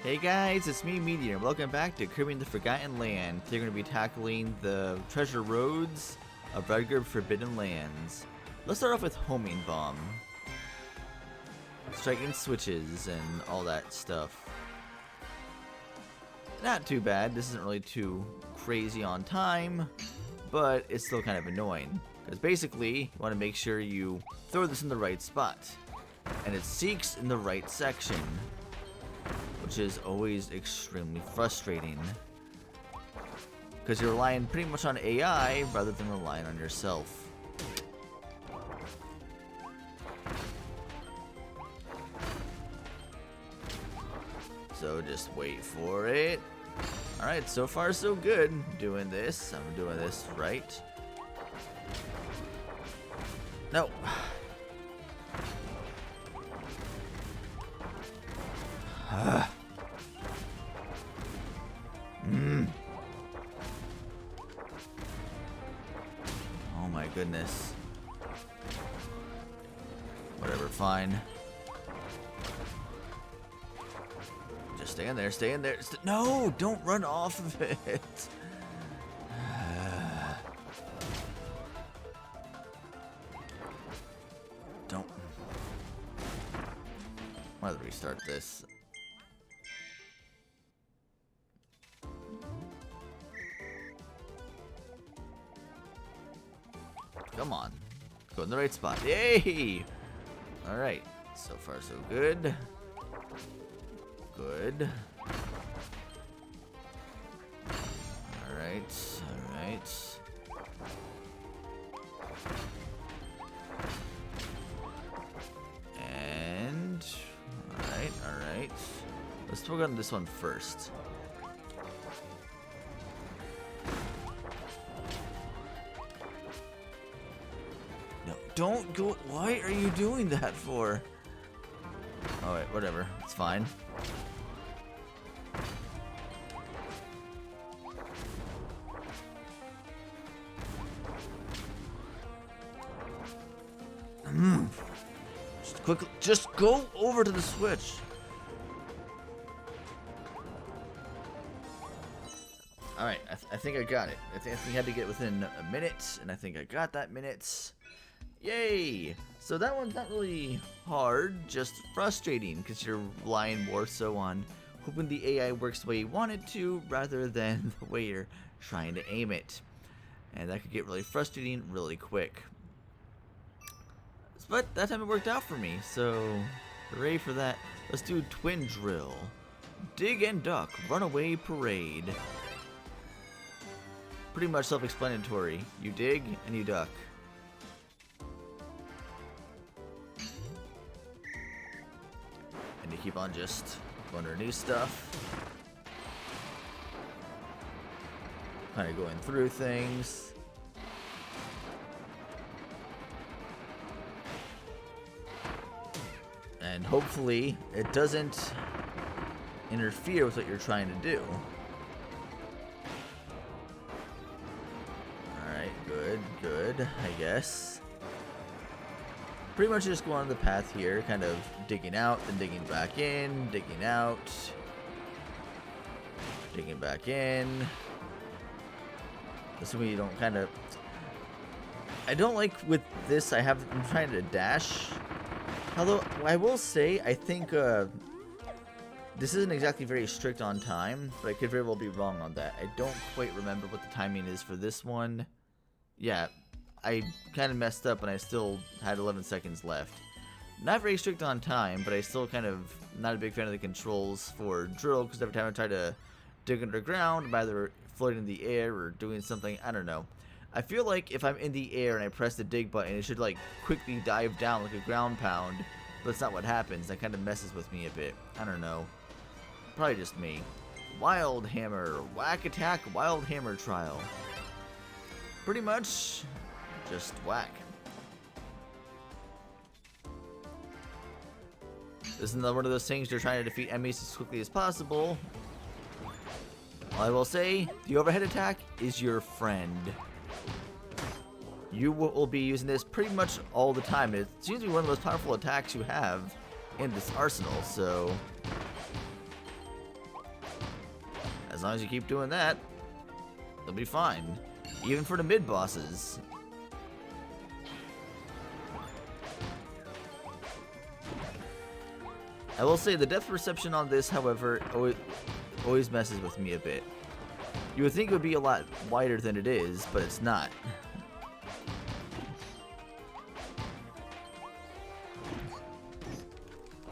Hey guys, it's me, Meteor, and welcome back to Kirby and the Forgotten Land. Today we're going to be tackling the treasure roads of Redgirb Forbidden Lands. Let's start off with Homing Bomb. Striking switches and all that stuff. Not too bad, this isn't really too crazy on time, but it's still kind of annoying. Because basically, you want to make sure you throw this in the right spot. And it seeks in the right section, which is always extremely frustrating because you're relying pretty much on AI rather than relying on yourself. So just wait for it. Alright, so far so good doing this. I'm doing this right. No. Oh my goodness. Whatever, fine. Just stay in there, stay in there. No, don't run off of it. Don't. Why don't we restart this? Come on. Go in the right spot. Yay! Alright. So far, so good. Good. Alright. Alright. And... Alright, alright. Let's work on this one first. Don't go. Why are you doing that for? Alright, whatever. It's fine. Just quickly. Just go over to the switch. Alright, I think I got it. I think I had to get within a minute, and I think I got that minute. Yay! So that one's not really hard, just frustrating, because you're relying more so on hoping the AI works the way you want it to, rather than the way you're trying to aim it. And that could get really frustrating really quick. But that time it worked out for me, so hooray for that. Let's do Twin Drill. Dig and Duck, Runaway Parade. Pretty much self-explanatory. You dig and you duck. And you keep on just going to new stuff. Kind of going through things. And hopefully it doesn't interfere with what you're trying to do. Alright, good, good, I guess. Pretty much just go on the path here, kind of digging out, then digging back in, digging out, digging back in. This way you don't kind of... I don't like with this, I'm trying to dash. Although, I will say, I think this isn't exactly very strict on time, but I could very well be wrong on that. I don't quite remember what the timing is for this one. Yeah, I kind of messed up and I still had 11 seconds left. Not very strict on time, but I still kind of not a big fan of the controls for drill, because every time I try to dig underground, I'm either floating in the air or doing something, I don't know. I feel like if I'm in the air and I press the dig button, it should like quickly dive down like a ground pound, but that's not what happens. That kind of messes with me a bit. I don't know. Probably just me. Wild Hammer, Whack Attack, Wild Hammer Trial. Pretty much just whack. This is another one of those things you're trying to defeat enemies as quickly as possible. All I will say, the overhead attack is your friend. You will be using this pretty much all the time. It seems to be one of the most powerful attacks you have in this arsenal, so As long as you keep doing that, you'll be fine. Even for the mid-bosses. I will say the depth perception on this, however, always messes with me a bit. You would think it would be a lot wider than it is, but it's not.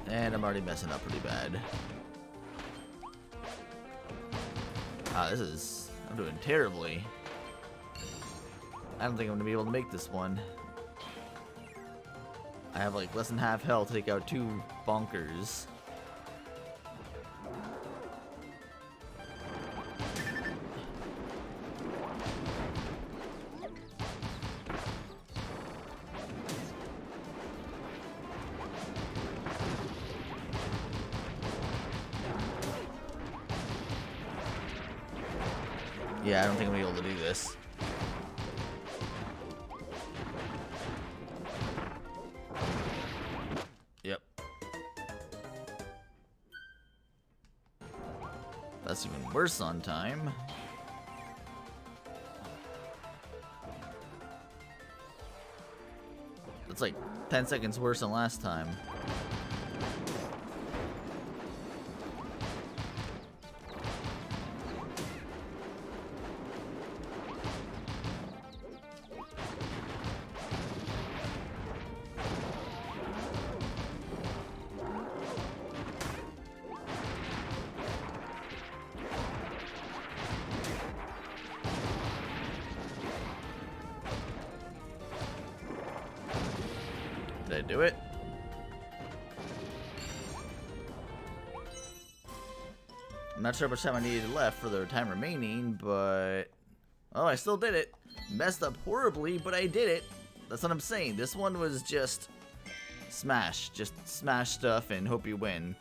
And I'm already messing up pretty bad. Ah, I'm doing terribly. I don't think I'm gonna be able to make this one. I have like less than half health to take out 2 bonkers. Yeah, I don't think I'm gonna be able to do this. Yep. That's even worse on time. That's like 10 seconds worse than last time. Did I do it? I'm not sure how much time I needed left for the time remaining, but... Oh, I still did it. Messed up horribly, but I did it. That's what I'm saying. This one was just smash. Just smash stuff and hope you win.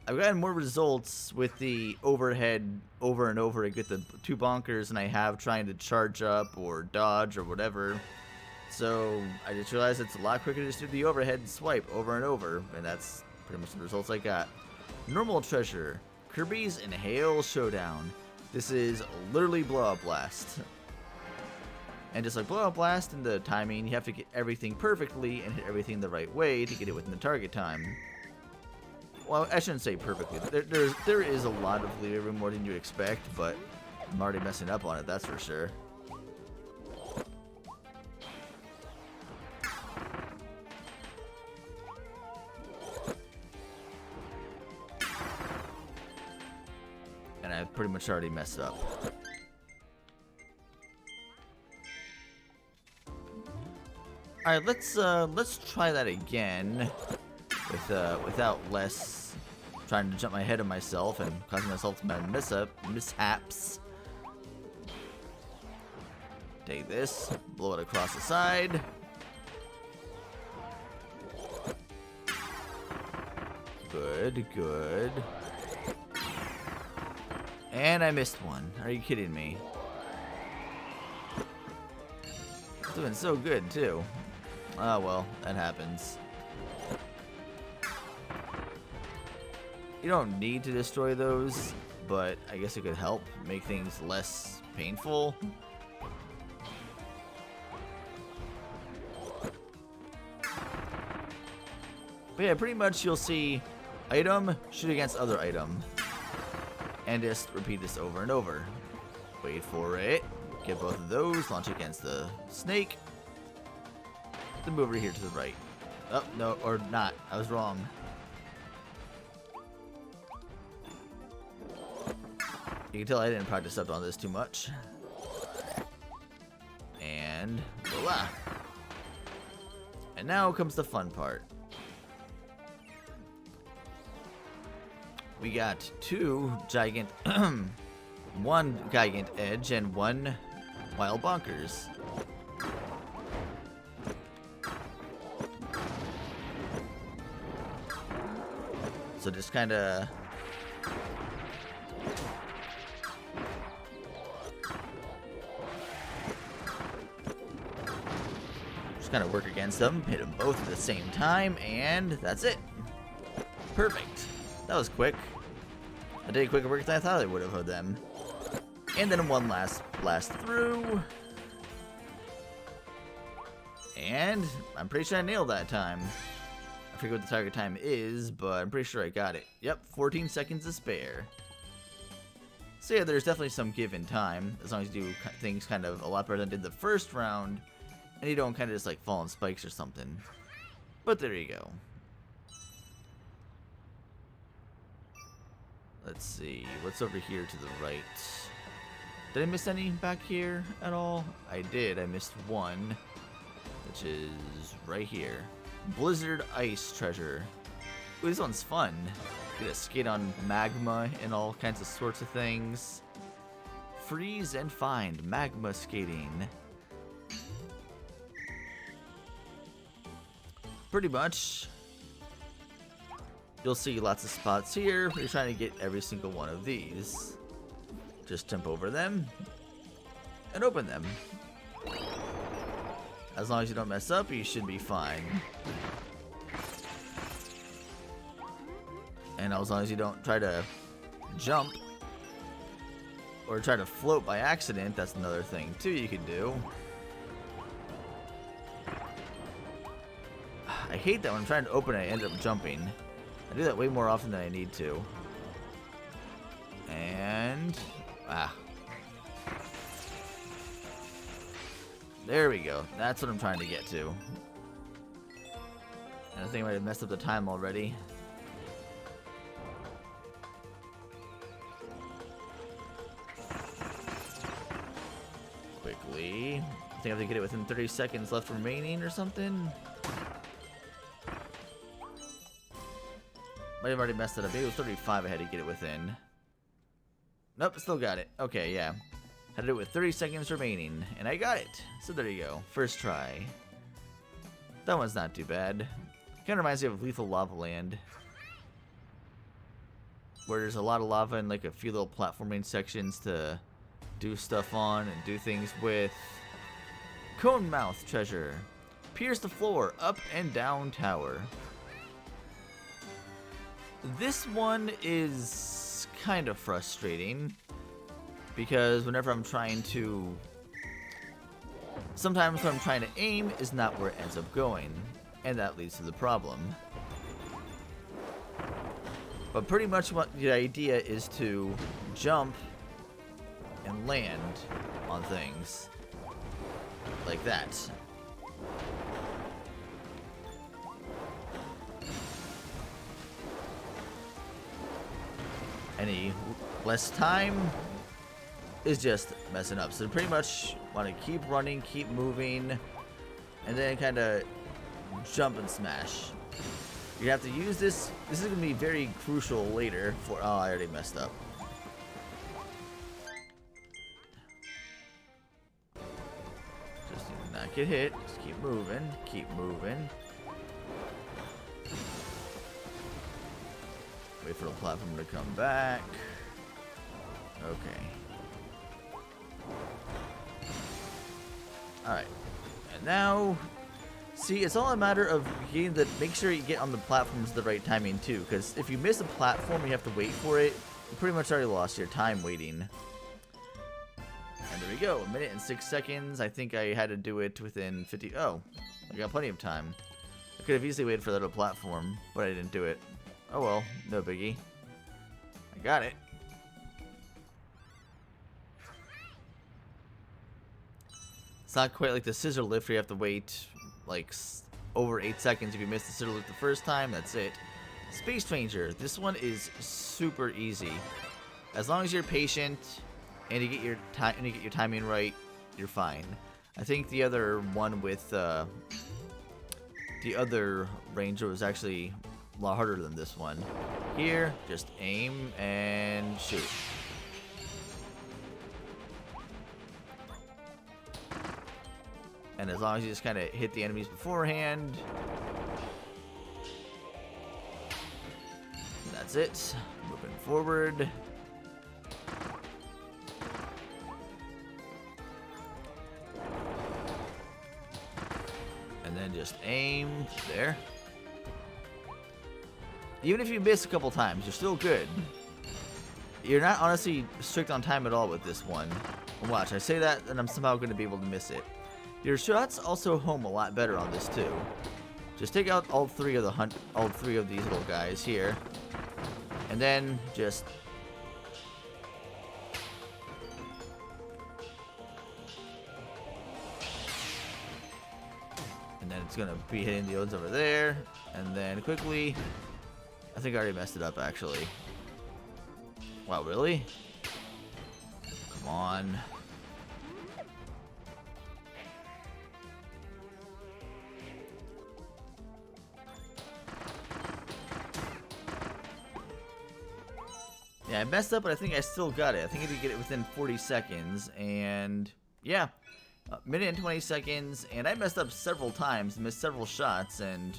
I've gotten more results with the overhead over and over to get the 2 bonkers than I have trying to charge up or dodge or whatever. So I just realized it's a lot quicker to just do the overhead swipe over and over, and that's pretty much the results I got. Normal treasure, Kirby's Inhale Showdown. This is literally Blow-Up Blast. And just like Blow-Up Blast and the timing, you have to get everything perfectly and hit everything the right way to get it within the target time. Well, I shouldn't say perfectly. There is a lot of leeway room, more than you'd expect, but I'm already messing up on it, that's for sure. And I've pretty much already messed up. Alright, let's try that again without less trying to jump ahead of myself and causing myself my mishaps. Take this, blow it across the side. Good, good. And I missed one. Are you kidding me? It's doing so good, too. Oh, well, that happens. You don't need to destroy those, but I guess it could help make things less painful. But yeah, pretty much you'll see item, shoot against other item. And just repeat this over and over. Wait for it. Get both of those. Launch against the snake. Then move over here to the right. Oh, no, or not. I was wrong. You can tell I didn't practice up on this too much. And voila. And now comes the fun part. We got 2 gigant, 1 gigant edge and 1 wild bonkers. So just kind of work against them, hit them both at the same time, and that's it. Perfect. That was quick. I did quicker work than I thought I would have of them. And then one last blast through. And I'm pretty sure I nailed that time. I forget what the target time is, but I'm pretty sure I got it. Yep, 14 seconds to spare. So yeah, there's definitely some give in time, as long as you do things kind of a lot better than I did the first round, and you don't kind of just like fall on spikes or something. But there you go. Let's see, what's over here to the right? Did I miss any back here at all? I did, I missed one, which is right here. Blizzard Ice Treasure. Ooh, this one's fun. Get to skate on magma and all kinds of sorts of things. Freeze and find magma skating. Pretty much. You'll see lots of spots here where you're trying to get every single one of these. Just jump over them and open them. As long as you don't mess up, you should be fine. And as long as you don't try to jump or try to float by accident, that's another thing too you can do. I hate that when I'm trying to open it, I end up jumping. I do that way more often than I need to. And there we go. That's what I'm trying to get to. And I think I might have messed up the time already. Quickly. I think I have to get it within 30 seconds left remaining or something. Might have already messed it up. Maybe it was 35 I had to get it within. Nope, still got it. Okay, yeah. Had to do it with 30 seconds remaining, and I got it. So there you go. First try. That one's not too bad. Kind of reminds me of Lethal Lava Land, where there's a lot of lava and like a few little platforming sections to do stuff on and do things with. Cone Mouth Treasure. Pierce the floor, up and down tower. This one is kind of frustrating because whenever I'm trying to, sometimes when I'm trying to aim is not where it ends up going, and that leads to the problem. But pretty much what the idea is to jump and land on things like that. Any less time is just messing up. So pretty much want to keep running, keep moving, and then kind of jump and smash. You have to use this. This is going to be very crucial later for... Oh, I already messed up. Just do not get hit. Just keep moving. Keep moving. Wait for the platform to come back. Okay. Alright. And now... See, it's all a matter of getting the... Make sure you get on the platforms at the right timing, too. Because if you miss a platform and you have to wait for it, you pretty much already lost your time waiting. And there we go. 1 minute and 6 seconds. I think I had to do it within 50... Oh. I got plenty of time. I could have easily waited for that other platform, but I didn't do it. Oh well, no biggie. I got it. It's not quite like the scissor lift where you have to wait like over 8 seconds. If you miss the scissor lift the first time, that's it. Space Ranger. This one is super easy. As long as you're patient and you get your time and you get your timing right, you're fine. I think the other one with the other Ranger was actually a lot harder than this one. Here, just aim and shoot. And as long as you just kind of hit the enemies beforehand, that's it. Moving forward. And then just aim there. Even if you miss a couple times, you're still good. You're not honestly strict on time at all with this one. Watch, I say that and I'm somehow going to be able to miss it. Your shots also home a lot better on this too. Just take out all three of these little guys here, and then just it's gonna be hitting the ones over there, and then quickly, I think I already messed it up actually. Wow, really? Come on. Yeah, I messed up, but I think I still got it. I think I did get it within 40 seconds, and yeah. Minute and 20 seconds, and I messed up several times, missed several shots, and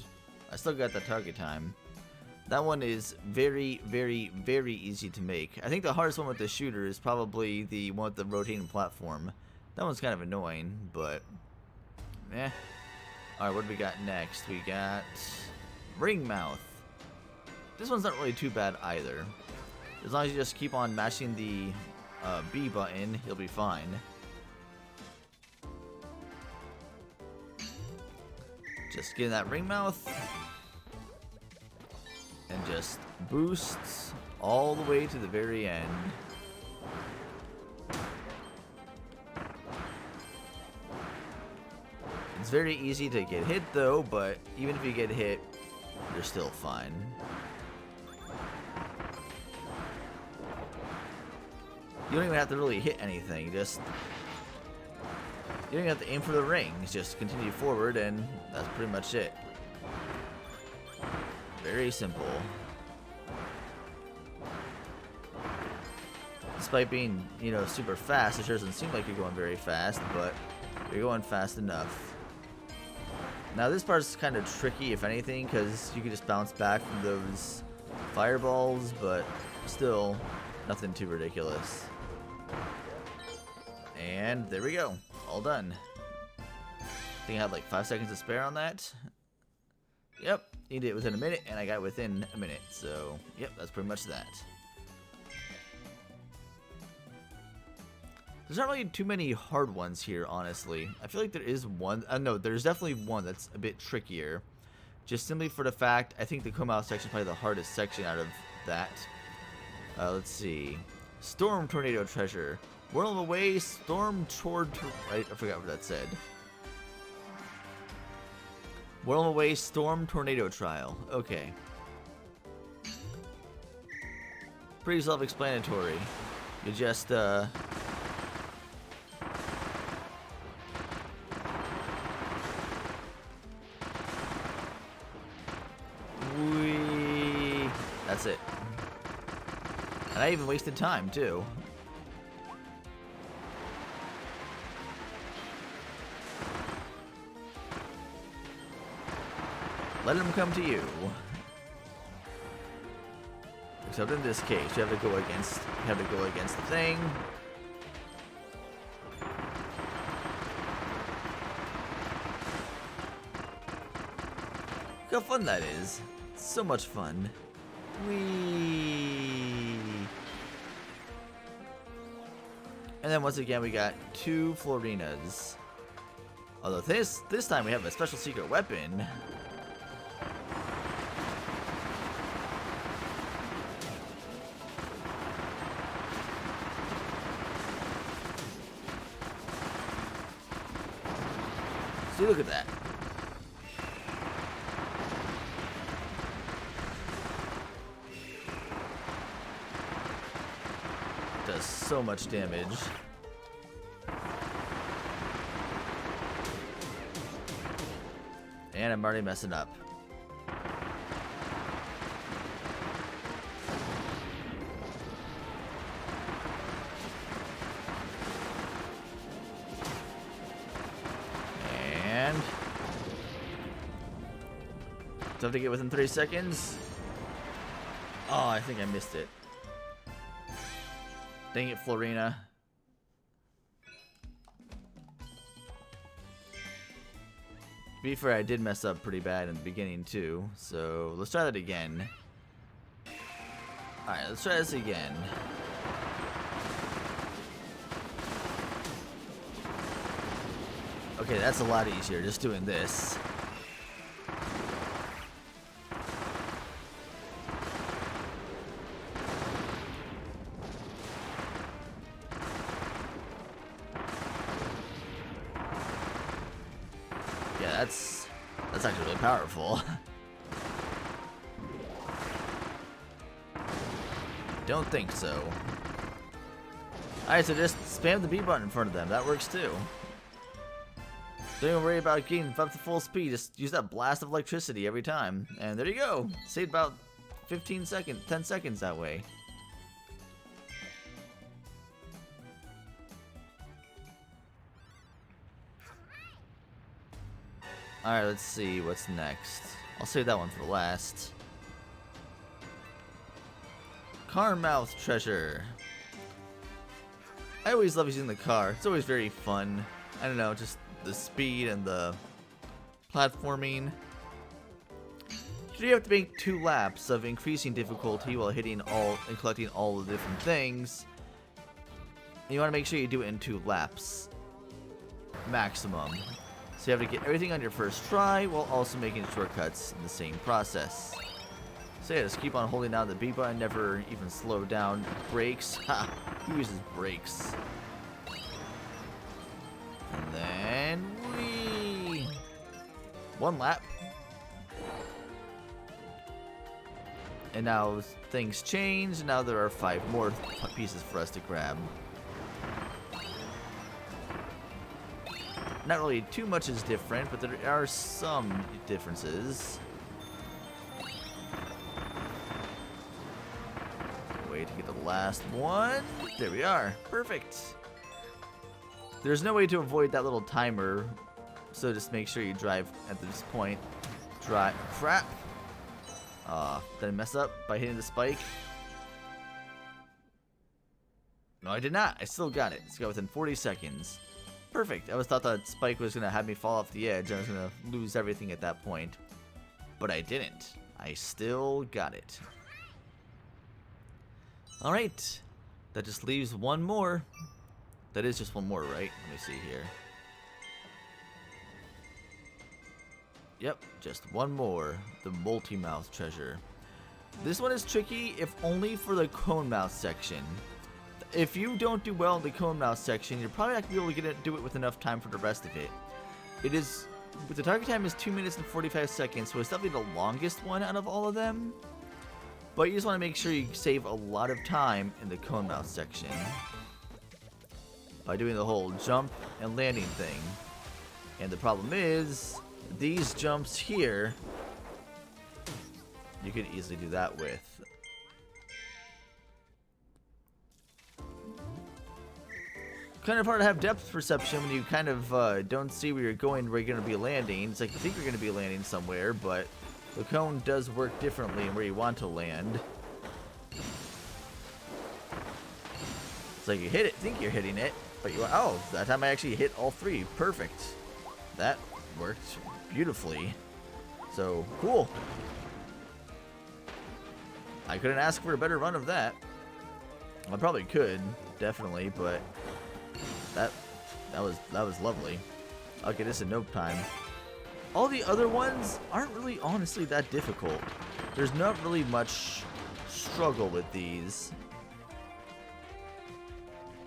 I still got the target time. That one is very, very, very easy to make. I think the hardest one with the shooter is probably the one with the rotating platform. That one's kind of annoying, but eh. Alright, what do we got next? We got Ring Mouth. This one's not really too bad either. As long as you just keep on mashing the B button, you'll be fine. Just get in that ring mouth and just boosts all the way to the very end. It's very easy to get hit though, but even if you get hit, you're still fine. You don't even have to really hit anything, you don't even have to aim for the rings, just continue forward and that's pretty much it. Very simple. Despite being, super fast, it sure doesn't seem like you're going very fast, but you're going fast enough. Now this part's kind of tricky, if anything, because you can just bounce back from those fireballs, but still, nothing too ridiculous. And there we go. All done. I think I had like 5 seconds to spare on that. Yep, you did it within a minute, and I got it within a minute. So, yep, that's pretty much that. There's not really too many hard ones here, honestly. I feel like there is one. No, there's definitely one that's a bit trickier. Just simply for the fact, I think the come out section is probably the hardest section out of that. Let's see. Storm Tornado Treasure. Whirl away, storm toward. I forgot what that said. Whirl away, storm tornado trial. Okay. Pretty self-explanatory. You just That's it. And I even wasted time too. Let him come to you. Except in this case, you have to go against the thing. Look how fun that is. It's so much fun. Whee! And then once again we got 2 Florinas. Although this time we have a special secret weapon. See, look at that. Does so much damage. And I'm already messing up. And do I have to get within 3 seconds? Oh, I think I missed it. Dang it, Florina. To be fair, I did mess up pretty bad in the beginning too, so let's try that again. Alright, let's try this again. Okay, that's a lot easier, just doing this. Yeah, that's actually really powerful. Don't think so. Alright, so just spam the B button in front of them. That works too. Don't even worry about getting up to full speed. Just use that blast of electricity every time. And there you go. Saved about 10 seconds that way. Alright, let's see what's next. I'll save that one for last. Car mouth treasure. I always love using the car. It's always very fun. I don't know, just the speed and the platforming. You have to make 2 laps of increasing difficulty while hitting all and collecting all the different things. And you want to make sure you do it in 2 laps maximum. So you have to get everything on your first try while also making shortcuts in the same process. So yeah, just keep on holding down the B button, never even slow down. Brakes, ha! Who uses brakes? And then whee! 1 lap. And now things change, and now there are 5 more pieces for us to grab. Not really too much is different, but there are some differences. Wait to get the last one. There we are. Perfect. There's no way to avoid that little timer, so just make sure you drive at this point. Drive. Crap. Did I mess up by hitting the spike? No, I did not. I still got it. It's got within 40 seconds. Perfect. I always thought that spike was going to have me fall off the edge and I was going to lose everything at that point. But I didn't. I still got it. Alright. That just leaves 1 more. That is just 1 more, right? Let me see here. Yep, just 1 more. The multi-mouth treasure. This one is tricky, if only for the cone mouth section. If you don't do well in the cone mouth section, you're probably not going to be able to do it with enough time for the rest of it. It is, but the target time is 2 minutes and 45 seconds, so it's definitely the longest one out of all of them. But you just want to make sure you save a lot of time in the cone mouth section by doing the whole jump and landing thing. And the problem is, these jumps here, you could easily do that with. Kind of hard to have depth perception when you kind of don't see where you're going, where you're going to be landing. It's like you think you're going to be landing somewhere, but the cone does work differently in where you want to land. It's like you hit it, think you're hitting it, but you oh, that time I actually hit all 3. Perfect. That worked beautifully. So cool. I couldn't ask for a better run of that. I probably could, definitely, but that was lovely. I'll get this in no time. All the other ones aren't really honestly that difficult. There's not really much struggle with these.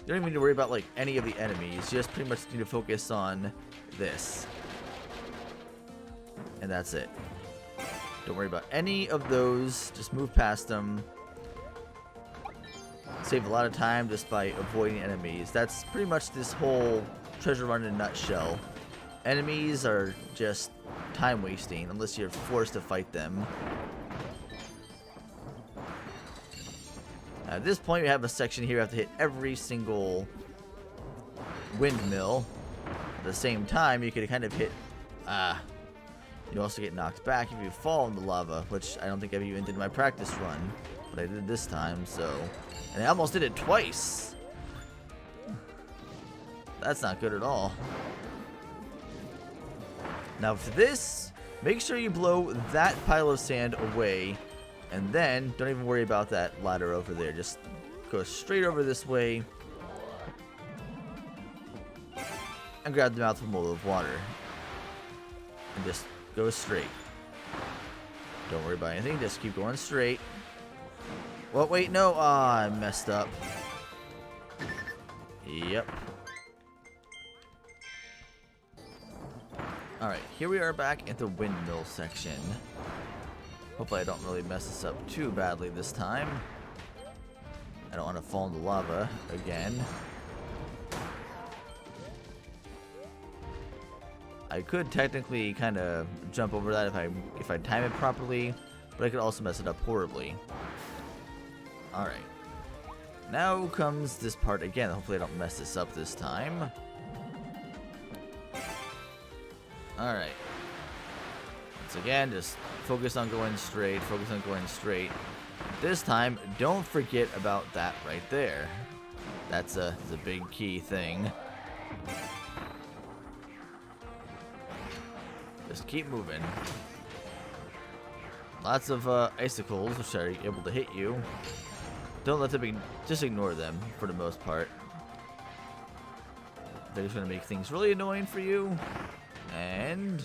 You don't even need to worry about like any of the enemies. You just pretty much need to focus on this. And that's it. Don't worry about any of those. Just move past them. Save a lot of time just by avoiding enemies. That's pretty much this whole treasure run in a nutshell. Enemies are just time wasting unless you're forced to fight them. At this point, we have a section here. You have to hit every single windmill. At the same time, you could kind of hit. You also get knocked back if you fall in the lava, which I don't think I even did in my practice run, but I did this time. So, and I almost did it twice. That's not good at all. Now for this, make sure you blow that pile of sand away, and then don't even worry about that ladder over there. Just go straight over this way. and grab the mouthful of water. And just go straight. Don't worry about anything, just keep going straight. Well, wait, no. Ah, I messed up. Yep. Alright, here we are back at the windmill section. Hopefully I don't really mess this up too badly this time. I don't want to fall into lava again. I could technically kind of jump over that if I time it properly, but I could also mess it up horribly. Alright. Now comes this part again. Hopefully I don't mess this up this time. Alright. Once again, just focus on going straight. Focus on going straight. This time, don't forget about that right there. That's a big key thing. Just keep moving. Lots of icicles, which are able to hit you. Don't let them be, just ignore them for the most part. They're just going to make things really annoying for you. And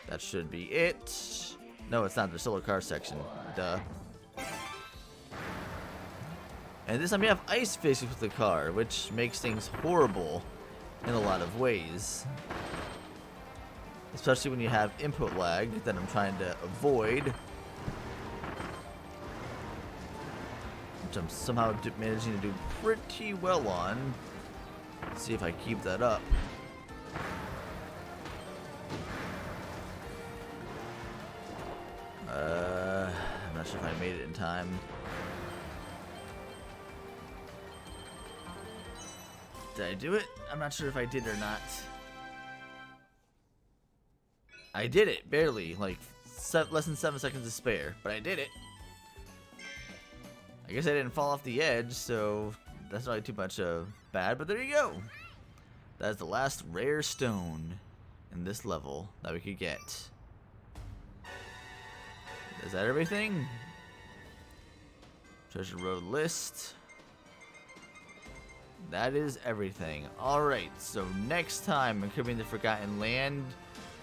that should be it. No, it's not the solar car section. Duh. And this time you have ice physics with the car, which makes things horrible in a lot of ways. Especially when you have input lag that I'm trying to avoid. Which I'm somehow managing to do pretty well on. Let's see if I keep that up. I'm not sure if I made it in time. Did I do it? I'm not sure if I did or not. I did it, barely, like less than 7 seconds to spare, but I did it. I guess I didn't fall off the edge, so that's not too much bad, but there you go. That is the last rare stone in this level that we could get. Is that everything? Treasure Road list. That is everything. Alright, so next time in Kirby and the Forgotten Land,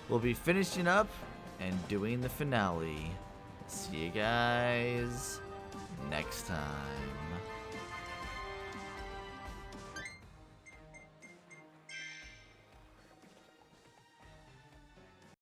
we'll be finishing up and doing the finale. See you guys next time.